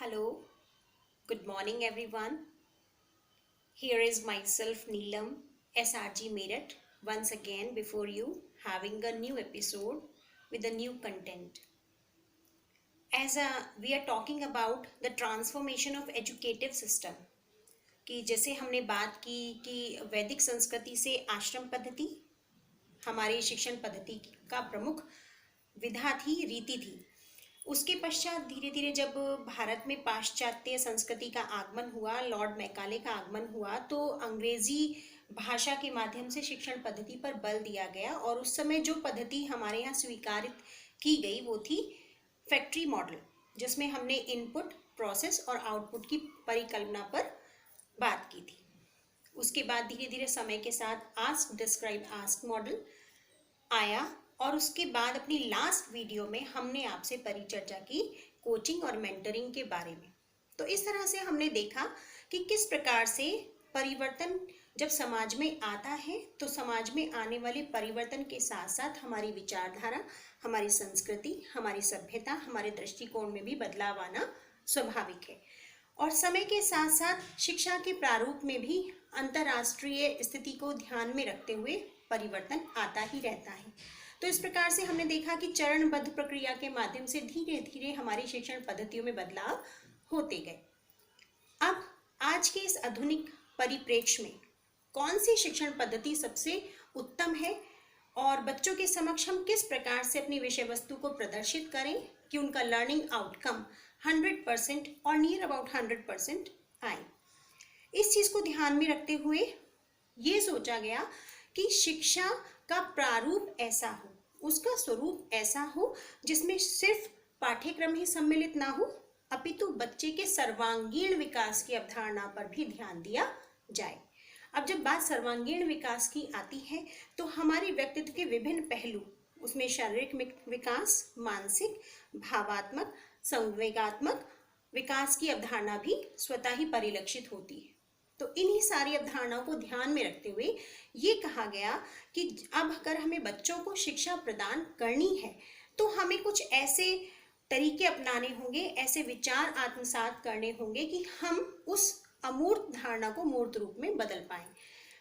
Hello, good morning everyone. Here is myself Neelam, SRG Meerut, once again before you, having a new episode with a new content. We are talking about the transformation of educative system, कि जैसे हमने बात की कि वैदिक संस्कृति से आश्रम पद्धति हमारी शिक्षण पद्धति का प्रमुख विधा थी, रीति थी। उसके पश्चात धीरे धीरे जब भारत में पाश्चात्य संस्कृति का आगमन हुआ, लॉर्ड मैकाले का आगमन हुआ, तो अंग्रेजी भाषा के माध्यम से शिक्षण पद्धति पर बल दिया गया। और उस समय जो पद्धति हमारे यहाँ स्वीकारित की गई वो थी फैक्ट्री मॉडल, जिसमें हमने इनपुट, प्रोसेस और आउटपुट की परिकल्पना पर बात की थी। उसके बाद धीरे धीरे समय के साथ आस्क डिस्क्राइब आस्क मॉडल आया और उसके बाद अपनी लास्ट वीडियो में हमने आपसे परिचर्चा की कोचिंग और मेंटरिंग के बारे में। तो इस तरह से हमने देखा कि किस प्रकार से परिवर्तन जब समाज में आता है तो समाज में आने वाले परिवर्तन के साथ साथ हमारी विचारधारा, हमारी संस्कृति, हमारी सभ्यता, हमारे दृष्टिकोण में भी बदलाव आना स्वाभाविक है। और समय के साथ साथ शिक्षा के प्रारूप में भी अंतर्राष्ट्रीय स्थिति को ध्यान में रखते हुए परिवर्तन आता ही रहता है। तो इस प्रकार से हमने देखा कि चरणबद्ध प्रक्रिया के माध्यम से धीरे धीरे हमारी शिक्षण पद्धतियों में बदलाव होते गए। अब आज के इस आधुनिक परिप्रेक्ष्य में कौन सी शिक्षण पद्धति सबसे उत्तम है और बच्चों के समक्ष हम किस प्रकार से अपनी विषय वस्तु को प्रदर्शित करें कि उनका लर्निंग आउटकम 100% और नियर अबाउट 100% आए। इस चीज़ को ध्यान में रखते हुए ये सोचा गया कि शिक्षा का प्रारूप ऐसा हो, उसका स्वरूप ऐसा हो जिसमें सिर्फ पाठ्यक्रम ही सम्मिलित ना हो, अपितु बच्चे के सर्वांगीण विकास की अवधारणा पर भी ध्यान दिया जाए। अब जब बात सर्वांगीण विकास की आती है तो हमारे व्यक्तित्व के विभिन्न पहलू, उसमें शारीरिक विकास, मानसिक, भावात्मक, संवेगात्मक विकास की अवधारणा भी स्वतः ही परिलक्षित होती है। तो इन्हीं सारी अवधारणाओं को ध्यान में रखते हुए ये कहा गया कि अब अगर हमें बच्चों को शिक्षा प्रदान करनी है तो हमें कुछ ऐसे तरीके अपनाने होंगे, ऐसे विचार आत्मसात करने होंगे कि हम उस अमूर्त धारणा को मूर्त रूप में बदल पाएं।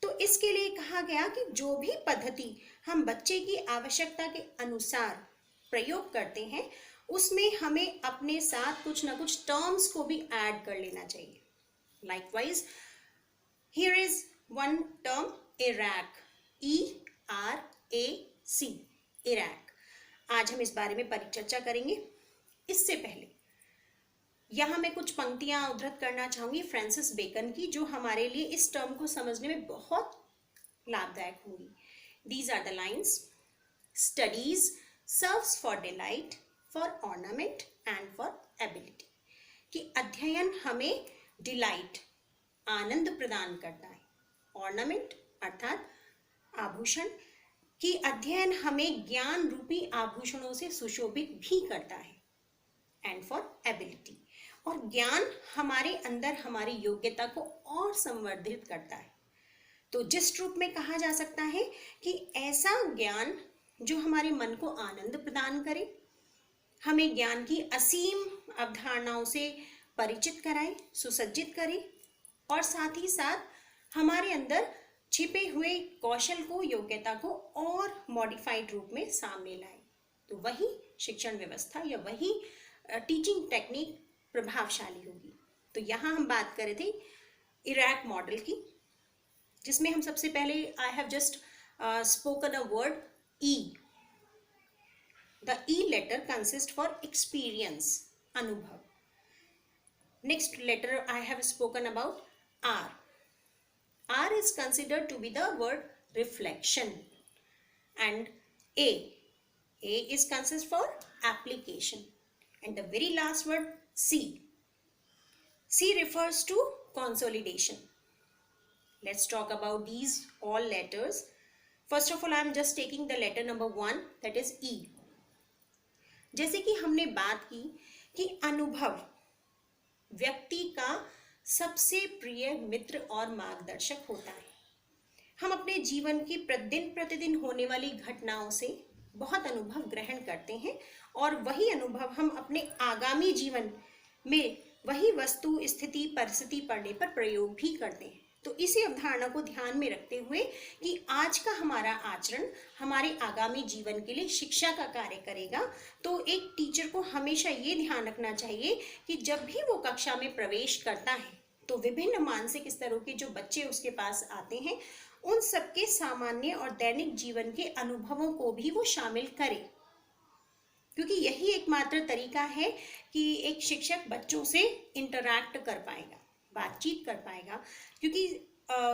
तो इसके लिए कहा गया कि जो भी पद्धति हम बच्चे की आवश्यकता के अनुसार प्रयोग करते हैं उसमें हमें अपने साथ कुछ ना कुछ टर्म्स को भी ऐड कर लेना चाहिए। Likewise here is one term ERAC, ERAC, ERAC। आज हम इस बारे में परिचर्चा करेंगे। इससे पहले यहाँ मैं कुछ पंक्तियाँ उद्धृत करना चाहूँगी फ्रांसिस बेकन की, जो हमारे लिए इस टर्म को समझने में बहुत लाभदायक होंगी। These are the lines: studies serves for delight, for ornament and for ability। कि अध्ययन हमें डिलाइट, आनंद प्रदान करता है, ऑर्नामेंट अर्थात आभूषण, कि अध्ययन हमें ज्ञान रूपी आभूषणों से सुशोभित भी करता है, एंड फॉर एबिलिटी, और ज्ञान हमारे अंदर हमारी योग्यता को और संवर्धित करता है। तो जिस रूप में कहा जा सकता है कि ऐसा ज्ञान जो हमारे मन को आनंद प्रदान करे, हमें ज्ञान की असीम अवधारणाओं से परिचित कराए, सुसज्जित करे और साथ ही साथ हमारे अंदर छिपे हुए कौशल को, योग्यता को और मॉडिफाइड रूप में सामने लाए। तो वही शिक्षण व्यवस्था या वही टीचिंग टेक्निक प्रभावशाली होगी। तो यहाँ हम बात कर रहे थे इरैक मॉडल की, जिसमें हम सबसे पहले I have just spoken a word E. The E letter consist for experience, अनुभव। Next letter I have spoken about R. R is considered to be the word reflection, and A. A is considered for application, and the very last word C. C refers to consolidation. Let's talk about these all letters. First of all, I am just taking the letter number 1, that is E. जैसे कि हमने बात की कि अनुभव व्यक्ति का सबसे प्रिय मित्र और मार्गदर्शक होता है। हम अपने जीवन की दिन प्रतिदिन होने वाली घटनाओं से बहुत अनुभव ग्रहण करते हैं और वही अनुभव हम अपने आगामी जीवन में वही वस्तु स्थिति परिस्थिति पड़ने पर प्रयोग भी करते हैं। तो इसी अवधारणा को ध्यान में रखते हुए कि आज का हमारा आचरण हमारे आगामी जीवन के लिए शिक्षा का कार्य करेगा, तो एक टीचर को हमेशा ये ध्यान रखना चाहिए कि जब भी वो कक्षा में प्रवेश करता है तो विभिन्न मानसिक स्तरों के जो बच्चे उसके पास आते हैं उन सबके सामान्य और दैनिक जीवन के अनुभवों को भी वो शामिल करे, क्योंकि यही एकमात्र तरीका है कि एक शिक्षक बच्चों से इंटरैक्ट कर पाएगा, बातचीत कर पाएगा। क्योंकि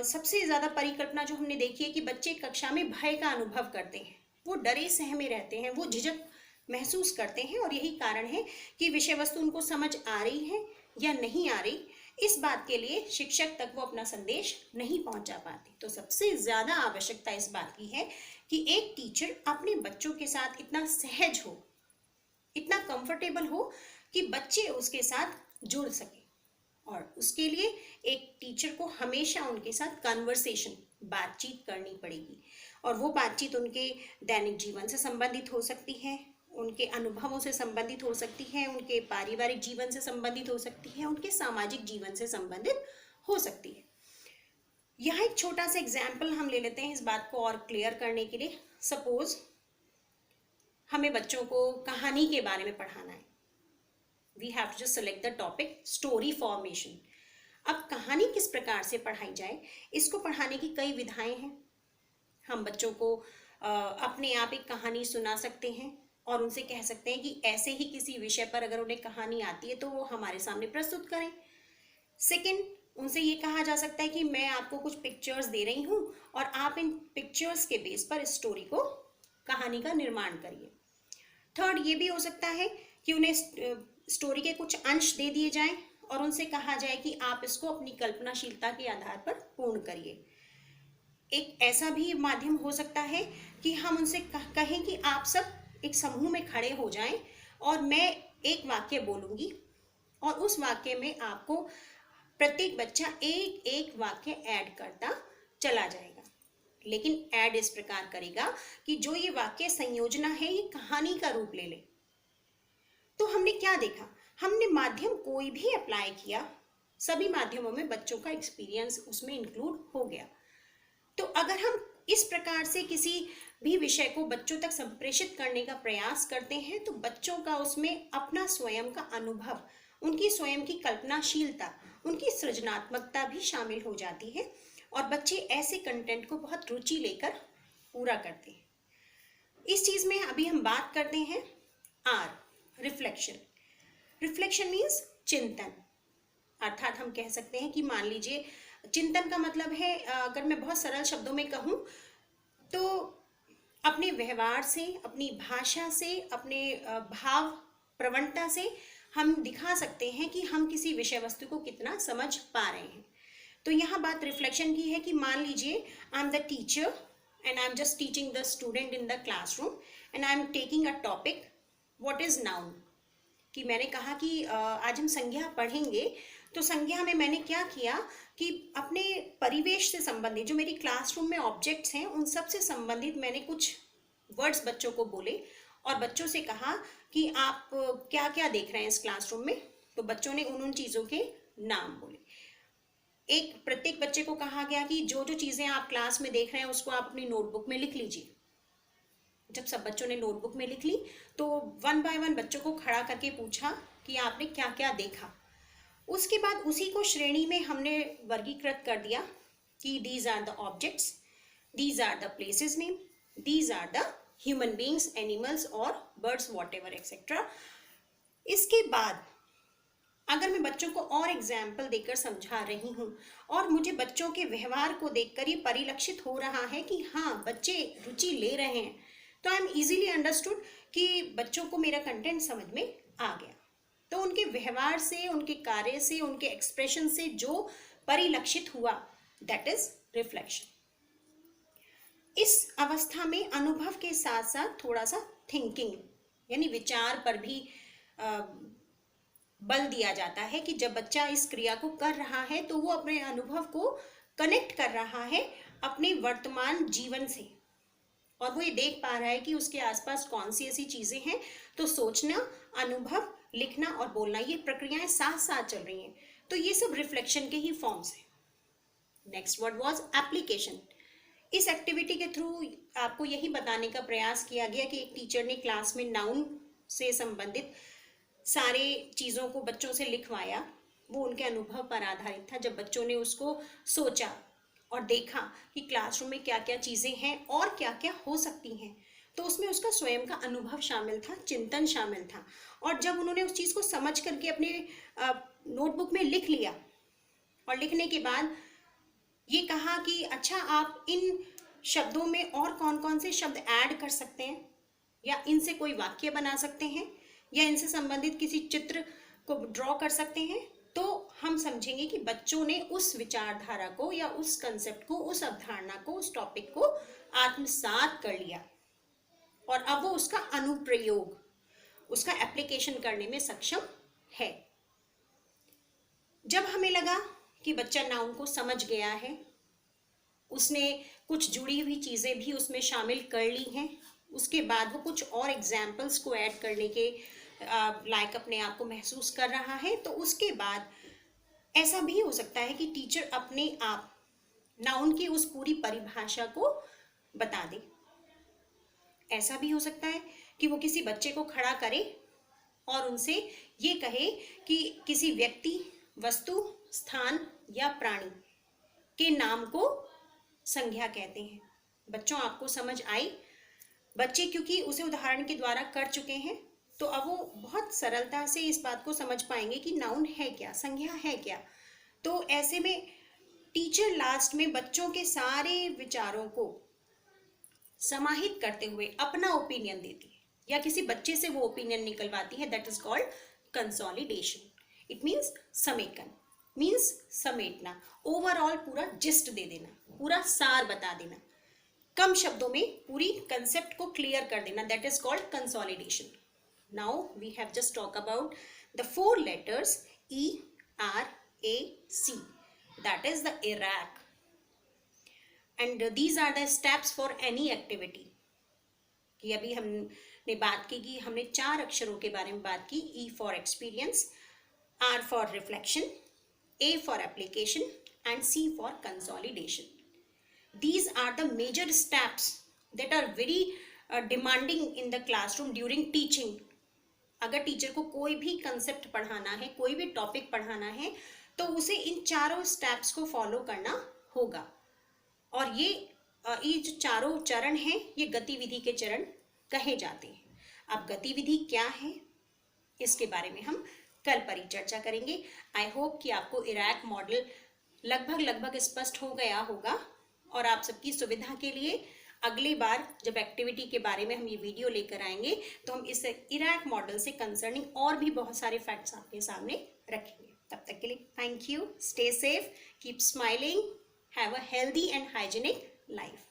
सबसे ज़्यादा परिकल्पना जो हमने देखी है कि बच्चे कक्षा में भय का अनुभव करते हैं, वो डरे सहमे रहते हैं, वो झिझक महसूस करते हैं, और यही कारण है कि विषय वस्तु उनको समझ आ रही है या नहीं आ रही, इस बात के लिए शिक्षक तक वो अपना संदेश नहीं पहुंचा पाते। तो सबसे ज़्यादा आवश्यकता इस बात की है कि एक टीचर अपने बच्चों के साथ इतना सहज हो, इतना कंफर्टेबल हो कि बच्चे उसके साथ जुड़ सके, और उसके लिए एक टीचर को हमेशा उनके साथ कन्वर्सेशन, बातचीत करनी पड़ेगी। और वो बातचीत उनके दैनिक जीवन से संबंधित हो सकती है, उनके अनुभवों से संबंधित हो सकती है, उनके पारिवारिक जीवन से संबंधित हो सकती है, उनके सामाजिक जीवन से संबंधित हो सकती है। यहाँ एक छोटा सा एग्जाम्पल हम ले लेते हैं इस बात को और क्लियर करने के लिए। सपोज हमें बच्चों को कहानी के बारे में पढ़ाना है, we have to just select the topic story formation. अब कहानी किस प्रकार से पढ़ाई जाए, इसको पढ़ाने की कई विधाएं हैं। हम बच्चों को अपने आप एक कहानी सुना सकते हैं और उनसे कह सकते हैं कि ऐसे ही किसी विषय पर अगर उन्हें कहानी आती है तो वो हमारे सामने प्रस्तुत करें। सेकंड, उनसे ये कहा जा सकता है कि मैं आपको कुछ पिक्चर्स दे रही हूँ और आप इन पिक्चर्स के बेस पर स्टोरी को, कहानी का निर्माण करिए। थर्ड, ये भी हो सकता है कि उन्हें स्टोरी के कुछ अंश दे दिए जाएं और उनसे कहा जाए कि आप इसको अपनी कल्पनाशीलता के आधार पर पूर्ण करिए। एक ऐसा भी माध्यम हो सकता है कि हम उनसे कहें कि आप सब एक समूह में खड़े हो जाएं और मैं एक वाक्य बोलूंगी और उस वाक्य में आपको प्रत्येक बच्चा एक एक वाक्य ऐड करता चला जाएगा, लेकिन ऐड इस प्रकार करेगा कि जो ये वाक्य संयोजना है ये कहानी का रूप ले ले। तो हमने क्या देखा, हमने माध्यम कोई भी अप्लाई किया, सभी माध्यमों में बच्चों का एक्सपीरियंस उसमें इंक्लूड हो गया। तो अगर हम इस प्रकार से किसी भी विषय को बच्चों तक संप्रेषित करने का प्रयास करते हैं तो बच्चों का उसमें अपना स्वयं का अनुभव, उनकी स्वयं की कल्पनाशीलता, उनकी सृजनात्मकता भी शामिल हो जाती है और बच्चे ऐसे कंटेंट को बहुत रुचि लेकर पूरा करते हैं। इस चीज में अभी हम बात करते हैं आर, रिफ्लेक्शन। रिफ्लेक्शन मीन्स चिंतन, अर्थात हम कह सकते हैं कि मान लीजिए चिंतन का मतलब है, अगर मैं बहुत सरल शब्दों में कहूँ तो अपने व्यवहार से, अपनी भाषा से, अपने भाव प्रवणता से हम दिखा सकते हैं कि हम किसी विषय वस्तु को कितना समझ पा रहे हैं। तो यहाँ बात रिफ्लेक्शन की है कि मान लीजिए I am the teacher and I am just teaching the student in the classroom and I am taking a topic what is noun, कि मैंने कहा कि आज हम संज्ञा पढ़ेंगे। तो संज्ञा में मैंने क्या किया कि अपने परिवेश से संबंधित जो मेरी क्लासरूम में ऑब्जेक्ट्स हैं उन सब से संबंधित मैंने कुछ वर्ड्स बच्चों को बोले और बच्चों से कहा कि आप क्या क्या देख रहे हैं इस क्लासरूम में। तो बच्चों ने उन चीज़ों के नाम बोले। प्रत्येक बच्चे को कहा गया कि जो जो चीज़ें आप क्लास में देख रहे हैं उसको आप अपनी नोटबुक में लिख लीजिए। जब सब बच्चों ने नोटबुक में लिख ली तो वन बाय वन बच्चों को खड़ा करके पूछा कि आपने क्या क्या देखा। उसके बाद उसी को श्रेणी में हमने वर्गीकृत कर दिया कि these are the objects, these are the places name, these are the human beings, animals और बर्ड्स, वॉट एवर एक्सेट्रा। इसके बाद अगर मैं बच्चों को और एग्जाम्पल देकर समझा रही हूँ और मुझे बच्चों के व्यवहार को देखकर ये परिलक्षित हो रहा है कि हाँ बच्चे रुचि ले रहे हैं, तो आई एम इजीली अंडरस्टूड कि बच्चों को मेरा कंटेंट समझ में आ गया। तो उनके व्यवहार से, उनके कार्य से, उनके एक्सप्रेशन से जो परिलक्षित हुआ दैट इज रिफ्लेक्शन। इस अवस्था में अनुभव के साथ साथ थोड़ा सा थिंकिंग यानी विचार पर भी बल दिया जाता है कि जब बच्चा इस क्रिया को कर रहा है तो वो अपने अनुभव को कनेक्ट कर रहा है अपने वर्तमान जीवन से और वो ये देख पा रहा है कि उसके आसपास कौन सी ऐसी चीजें हैं। तो सोचना, अनुभव लिखना और बोलना, ये प्रक्रियाएं साथ साथ चल रही हैं, तो ये सब रिफ्लेक्शन के ही फॉर्म्स हैं। Next word was application. इस एक्टिविटी के थ्रू आपको यही बताने का प्रयास किया गया कि एक टीचर ने क्लास में नाउन से संबंधित सारे चीज़ों को बच्चों से लिखवाया। वो उनके अनुभव पर आधारित था। जब बच्चों ने उसको सोचा और देखा कि क्लासरूम में क्या क्या चीज़ें हैं और क्या क्या हो सकती हैं, तो उसमें उसका स्वयं का अनुभव शामिल था, चिंतन शामिल था। और जब उन्होंने उस चीज़ को समझ करके अपने नोटबुक में लिख लिया और लिखने के बाद ये कहा कि अच्छा, आप इन शब्दों में और कौन कौन से शब्द ऐड कर सकते हैं, या इनसे कोई वाक्य बना सकते हैं, या इनसे संबंधित किसी चित्र को ड्रॉ कर सकते हैं, तो हम समझेंगे कि बच्चों ने उस विचारधारा को या उस कंसेप्ट को, उस अवधारणा को, उस टॉपिक को आत्मसात कर लिया और अब वो उसका अनुप्रयोग, उसका एप्लीकेशन करने में सक्षम है। जब हमें लगा कि बच्चा नाउन को समझ गया है, उसने कुछ जुड़ी हुई चीज़ें भी उसमें शामिल कर ली हैं, उसके बाद वो कुछ और एग्जाम्पल्स को ऐड करने के लायक अपने आप को महसूस कर रहा है, तो उसके बाद ऐसा भी हो सकता है कि टीचर अपने आप नाउन की उस पूरी परिभाषा को बता दे। ऐसा भी हो सकता है कि वो किसी बच्चे को खड़ा करे और उनसे ये कहे कि किसी व्यक्ति, वस्तु, स्थान या प्राणी के नाम को संज्ञा कहते हैं। बच्चों, आपको समझ आई? बच्चे क्योंकि उसे उदाहरण के द्वारा कर चुके हैं, तो अब वो बहुत सरलता से इस बात को समझ पाएंगे कि नाउन है क्या, संज्ञा है क्या। तो ऐसे में टीचर लास्ट में बच्चों के सारे विचारों को समाहित करते हुए अपना ओपिनियन देती है, या किसी बच्चे से वो ओपिनियन निकलवाती है। That is called consolidation. It means समेकन, मीन्स समेटना, ओवरऑल पूरा जिस्ट दे देना, पूरा सार बता देना, कम शब्दों में पूरी कंसेप्ट को क्लियर कर देना। That is called consolidation. Now we have just talk about the 4 letters ERAC. That is the ERAC. And these are the steps for any activity. कि अभी हमने बात की कि हमने 4 अक्षरों के बारे में बात की। E for experience, R for reflection, A for application and C for consolidation. These are the major steps that are very demanding in the classroom during teaching. अगर टीचर को कोई भी कंसेप्ट पढ़ाना है, कोई भी टॉपिक पढ़ाना है, तो उसे इन चारों स्टेप्स को फॉलो करना होगा। और ये जो चारों चरण हैं, ये गतिविधि के चरण कहे जाते हैं। अब गतिविधि क्या है, इसके बारे में हम कल परिचर्चा करेंगे। आई होप कि आपको इरैक मॉडल लगभग स्पष्ट हो गया होगा, और आप सबकी सुविधा के लिए अगली बार जब एक्टिविटी के बारे में हम ये वीडियो लेकर आएंगे, तो हम इस इरैक मॉडल से कंसर्निंग और भी बहुत सारे फैक्ट्स आपके सामने रखेंगे। तब तक के लिए thank you, stay safe, keep smiling, have a healthy and hygienic life.